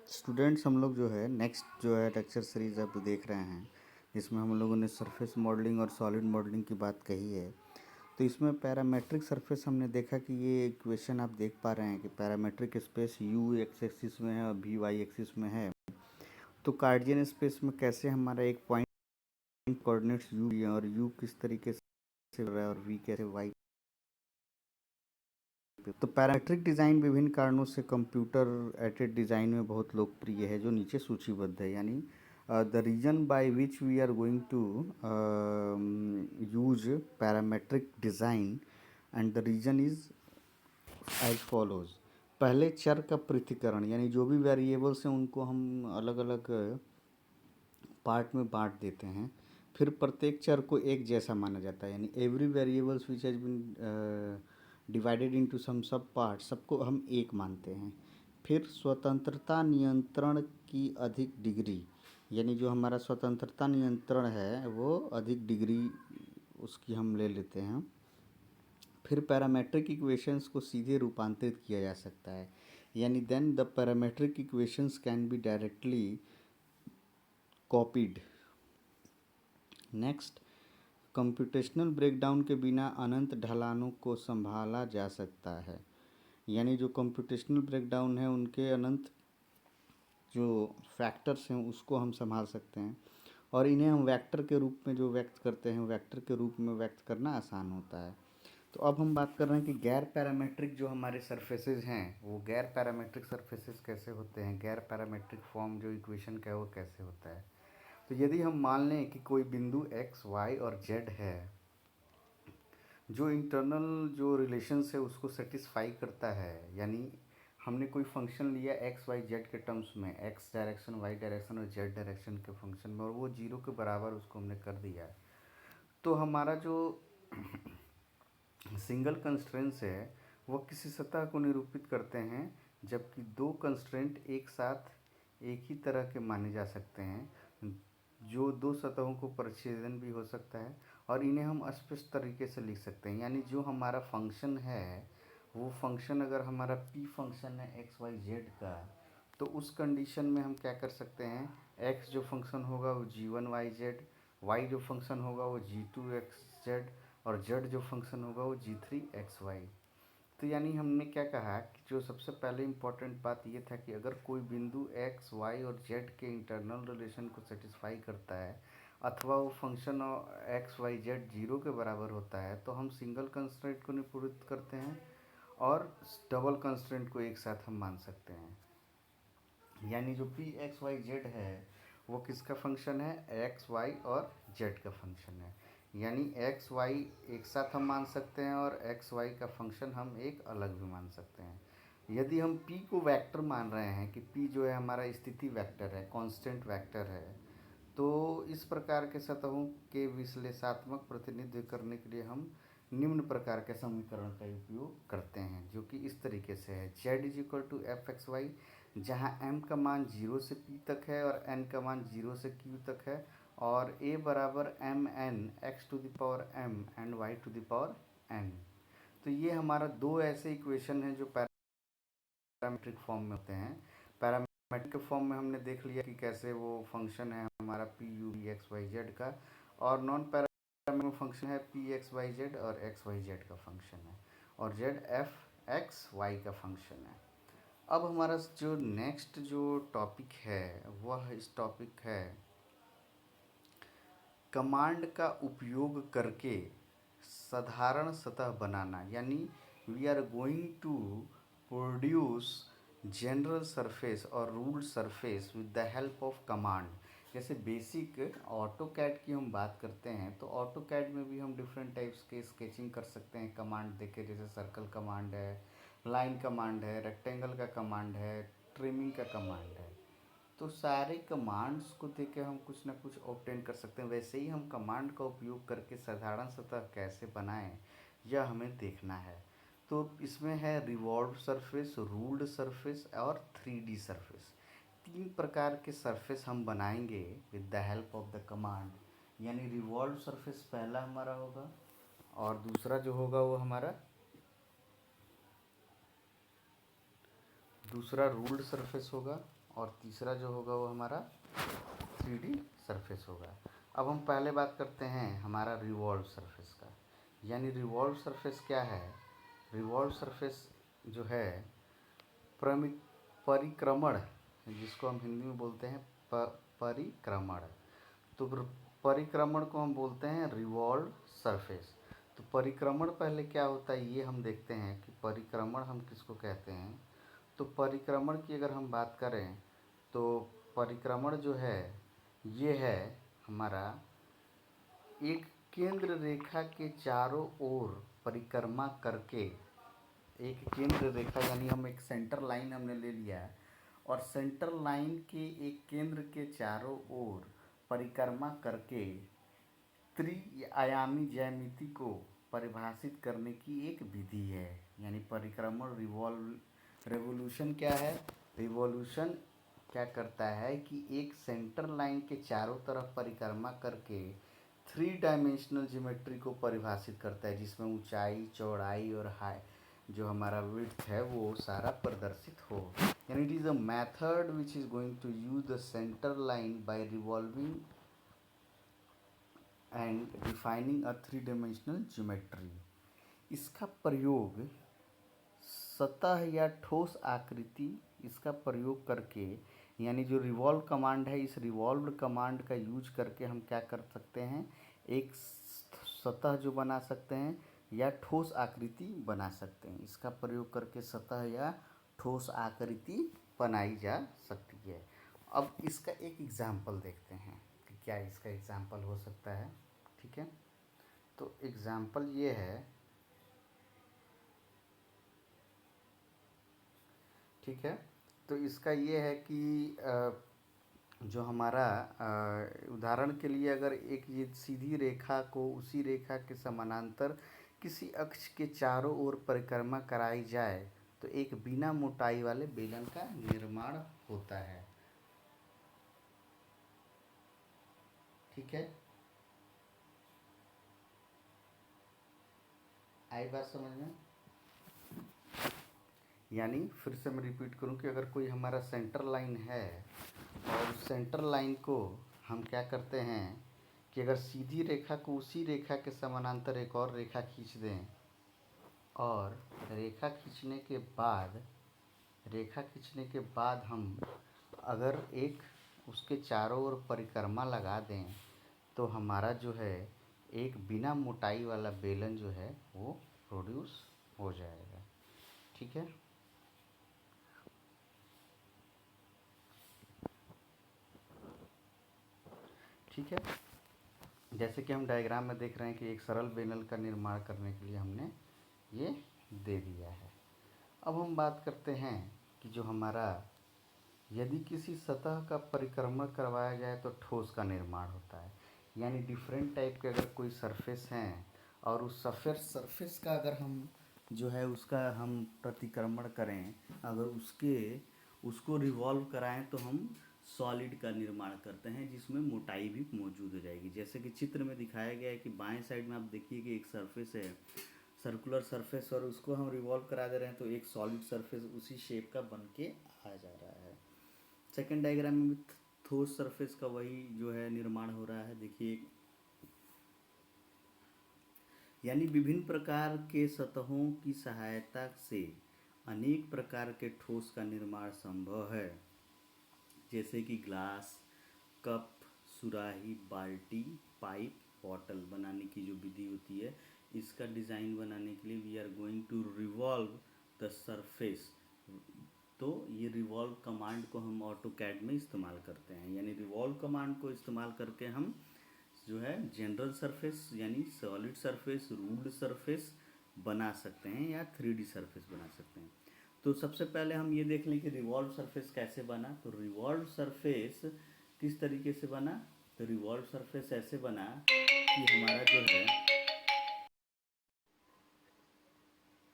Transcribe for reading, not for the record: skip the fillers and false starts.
Students हम लोग जो है नेक्स्ट जो है लेक्चर सीरीज अब देख रहे हैं, जिसमें हम लोगों ने सरफेस मॉडलिंग और सॉलिड मॉडलिंग की बात कही है। तो इसमें पैरामेट्रिक सरफेस हमने देखा कि ये इक्वेशन आप देख पा रहे हैं कि parametric space you x axis में है और भी वाई एक्सिस में है। तो कार्डियन स्पेस में कैसे हमारा एक पॉइंट कोऑर्डिनेट्स यू है और यू किस तरीके से रहा है और वी कैसे वाई। तो पैरामेट्रिक डिज़ाइन विभिन्न कारणों से कंप्यूटर एडेड डिज़ाइन में बहुत लोकप्रिय है, जो नीचे सूचीबद्ध है। यानी the reason by which we are going to use parametric design and the reason is as follows. पहले चर का पृथक्करण, यानी जो भी वेरिएबल्स हैं उनको हम अलग अलग पार्ट में बांट देते हैं। फिर प्रत्येक चर को एक जैसा माना जाता है, यानी every variables which has been divided into some sub part, सबको हम एक मानते हैं। फिर स्वतंत्रता नियंत्रण की अधिक डिग्री, यानी जो हमारा स्वतंत्रता नियंत्रण है वो अधिक डिग्री उसकी हम ले लेते हैं। फिर पैरामेट्रिक इक्वेशंस को सीधे रूपांतरित किया जा सकता है, यानी then the parametric equations can be directly copied. Next, computational breakdown के बिना अनंत ढलानों को संभाला जा सकता है, यानी जो कंप्यूटेशनल ब्रेकडाउन है उनके अनंत जो फैक्टर्स हैं उसको हम संभाल सकते हैं और इन्हें हम वेक्टर के रूप में जो व्यक्त करते हैं, वेक्टर के रूप में व्यक्त करना आसान होता है। तो अब हम बात कर रहे हैं कि गैर पैरामेट्रिक जो हमारे सरफेसेस हैं वो गैर पैरामेट्रिक सरफेसेस कैसे होते हैं, गैर पैरामेट्रिक फॉर्म जो इक्वेशन का है वो कैसे होता है। तो यदि हम मान लें कि कोई बिंदु एक्स वाई और जेड है जो इंटरनल जो रिलेशंस है उसको सेटिस्फाई करता है, यानी हमने कोई फंक्शन लिया एक्स वाई जेड के टर्म्स में, एक्स डायरेक्शन वाई डायरेक्शन और जेड डायरेक्शन के फंक्शन में, और वो जीरो के बराबर उसको हमने कर दिया है, तो हमारा जो सिंगल कंस्ट्रेंट्स है वो किसी सतह को निरूपित करते हैं, जबकि दो कंस्ट्रेंट एक साथ एक ही तरह के माने जा सकते हैं जो दो सतहों को परिच्छेदन भी हो सकता है, और इन्हें हम स्पष्ट तरीके से लिख सकते हैं। यानी जो हमारा फंक्शन है वो फंक्शन अगर हमारा पी फंक्शन है एक्स वाई जेड का, तो उस कंडीशन में हम क्या कर सकते हैं, एक्स जो फंक्शन होगा वो जी वन वाई जेड, वाई जो फंक्शन होगा वो जी टू एक्स जेड, और जेड जो फंक्शन होगा वो जी थ्री एक्स वाई। तो यानी हमने क्या कहा कि जो सबसे पहले इम्पॉर्टेंट बात ये था कि अगर कोई बिंदु एक्स वाई और जेड के इंटरनल रिलेशन को सेटिस्फाई करता है अथवा वो function x y z zero के बराबर होता है, तो हम सिंगल कंस्ट्रेंट को निरूपित करते हैं और डबल कंस्ट्रेंट को एक साथ हम मान सकते हैं। यानी जो पी एक्स वाई जेड है वो किसका फंक्शन है, एक्स वाई और जेड का फंक्शन है। यानी एक्स वाई एक साथ हम मान सकते हैं और एक्स वाई का फंक्शन हम एक अलग भी मान सकते हैं। यदि हम p को वेक्टर मान रहे हैं कि p जो है हमारा स्थिति वेक्टर है, कांस्टेंट वेक्टर है, तो इस प्रकार के सतहों के विश्लेषणात्मक प्रतिनिधित्व करने के लिए हम निम्न प्रकार के समीकरण का उपयोग करते हैं, जो कि इस तरीके से है, z is equal to f x y, जहाँ m का मान 0 से p तक है और n का मान 0 से q तक है, और a बराबर m n x to the power m and y to the power n। तो ये हमारा दो ऐसे इक्वेशन हैं जो पैरामेट्रिक फॉर्म में होते हैं। पैरामेट्रिक फॉर्म में हमने देख लिया कि कैसे वो फंक्शन है हमारा p u v x y z का, और नॉन पैरामेट्रिक फंक्शन है पी एक्स वाई जेड और एक्स वाई जेड का फंक्शन है, और जेड एफ एक्स वाई का फंक्शन है। अब हमारा जो नेक्स्ट जो टॉपिक है वह इस टॉपिक है कमांड का उपयोग करके साधारण सतह बनाना, यानी we are going to produce general surface और ruled surface with the help of command. जैसे बेसिक ऑटो कैड की हम बात करते हैं तो ऑटो कैड में भी हम डिफरेंट टाइप्स के स्केचिंग कर सकते हैं कमांड देके, जैसे सर्कल कमांड है, लाइन कमांड है, रेक्टेंगल का कमांड है, ट्रिमिंग का कमांड है। तो सारे कमांड्स को देख के हम कुछ ना कुछ ऑब्टेन कर सकते हैं। वैसे ही हम कमांड का उपयोग करके साधारण सतह कैसे बनाएं यह हमें देखना है। तो इसमें है रिवॉल्व सरफेस, रूल्ड सरफेस और 3D सरफेस। तीन प्रकार के सरफेस हम बनाएंगे with the help of the command. यानी रिवॉल्व सरफेस पहला हमारा होगा, और दूसरा जो होगा वो हमारा दूसरा रूल्ड सरफेस होगा, और तीसरा जो होगा वो हमारा 3D सरफेस होगा। अब हम पहले बात करते हैं हमारा रिवॉल्व सरफेस का। यानी रिवॉल्व सरफेस क्या है? रिवॉल्व सरफेस जो है परिक्रमण, जिसको हम हिंदी में बोलते हैं परिक्रमण, तो परिक्रमण को हम बोलते हैं रिवॉल्व सरफेस। तो परिक्रमण पहले क्या होता है ये हम देखते हैं कि परिक्रमण हम किसको कहते हैं। तो परिक्रमण की अगर हम बात करें तो परिक्रमण जो है ये है हमारा एक केंद्र रेखा के चारों ओर परिक्रमा करके, एक केंद्र रेखा यानी हम एक सेंटर लाइन हमने ले लिया है और सेंटर लाइन के एक केंद्र के चारों ओर परिक्रमा करके त्रिआयामी ज्यामिति को परिभाषित करने की एक विधि है। यानी परिक्रमण रेवोल्यूशन क्या है? रिवॉल्यूशन क्या करता है कि एक सेंटर लाइन के चारों तरफ परिक्रमा करके 3 डायमेंशनल ज्योमेट्री को परिभाषित करता है, जिसमें ऊंचाई, चौड़ाई और जो हमारा विड्थ है वो सारा प्रदर्शित हो। यानी it is a method which is going to use the centre line by revolving and defining a 3 dimensional geometry. इसका प्रयोग सतह या ठोस आकृति, इसका प्रयोग करके, यानी जो रिवॉल्व कमांड है, इस रिवॉल्व कमांड का यूज करके हम क्या कर सकते हैं? एक सतह जो बना सकते हैं या ठोस आकृति बना सकते हैं। इसका प्रयोग करके सतह या ठोस आकृति बनाई जा सकती है। अब इसका एक एग्जाम्पल देखते हैं कि क्या इसका एग्जाम्पल हो सकता है। ठीक है, तो एग्जाम्पल ये है, ठीक है, तो इसका ये है कि जो हमारा उदाहरण के लिए अगर एक ये सीधी रेखा को उसी रेखा के समानांतर किसी अक्ष के चारों ओर परिक्रमा कराई जाए तो एक बिना मोटाई वाले बेलन का निर्माण होता है। ठीक है, आई बात समझ में? यानी फिर से मैं रिपीट करूं कि अगर कोई हमारा सेंटर लाइन है और उस सेंटर लाइन को हम क्या करते हैं कि अगर सीधी रेखा को उसी रेखा के समानांतर एक और रेखा खींच दें और रेखा खींचने के बाद हम अगर एक उसके चारों ओर परिक्रमा लगा दें तो हमारा जो है एक बिना मोटाई वाला बेलन जो है वो प्रोड्यूस हो जाएगा। ठीक है, ठीक है, जैसे कि हम डायग्राम में देख रहे हैं कि एक सरल बेलन का निर्माण करने के लिए हमने ये दे दिया है। अब हम बात करते हैं कि जो हमारा यदि किसी सतह का परिक्रमण करवाया जाए तो ठोस का निर्माण होता है। यानी डिफरेंट टाइप के अगर कोई सरफेस हैं और उस सरफेस का अगर हम जो है उसका हम प्रतिक्रमण करें, अगर उसको रिवॉल्व कराएं तो हम सॉलिड का निर्माण करते हैं जिसमें मोटाई भी मौजूद हो जाएगी। जैसे कि चित्र में दिखाया गया है कि बाएं साइड में आप देखिए कि एक सरफेस है, सर्कुलर सरफेस, और उसको हम रिवॉल्व करा दे रहे हैं तो एक सॉलिड सरफेस उसी शेप का बन के आ जा रहा है। सेकेंड डायग्राम में भी ठोस सरफेस का वही जो है निर्माण हो रहा है। देखिए, यानी विभिन्न प्रकार के सतहों की सहायता से अनेक प्रकार के ठोस का निर्माण संभव है, जैसे कि ग्लास, कप, सुराही, बाल्टी, पाइप, बॉटल बनाने की जो विधि होती है, इसका डिज़ाइन बनाने के लिए we are going to revolve the surface. तो ये रिवॉल्व कमांड को हम ऑटोकैड में इस्तेमाल करते हैं। यानी रिवॉल्व कमांड को इस्तेमाल करके हम जो है जनरल सरफेस यानी सॉलिड सरफेस, रूल्ड सरफेस बना सकते हैं या 3D सरफेस बना सकते हैं। तो सबसे पहले हम ये देख लें कि रिवॉल्व सरफेस कैसे बना। तो रिवॉल्व सरफेस किस तरीके से बना? तो रिवॉल्व सरफेस ऐसे बना कि हमारा जो है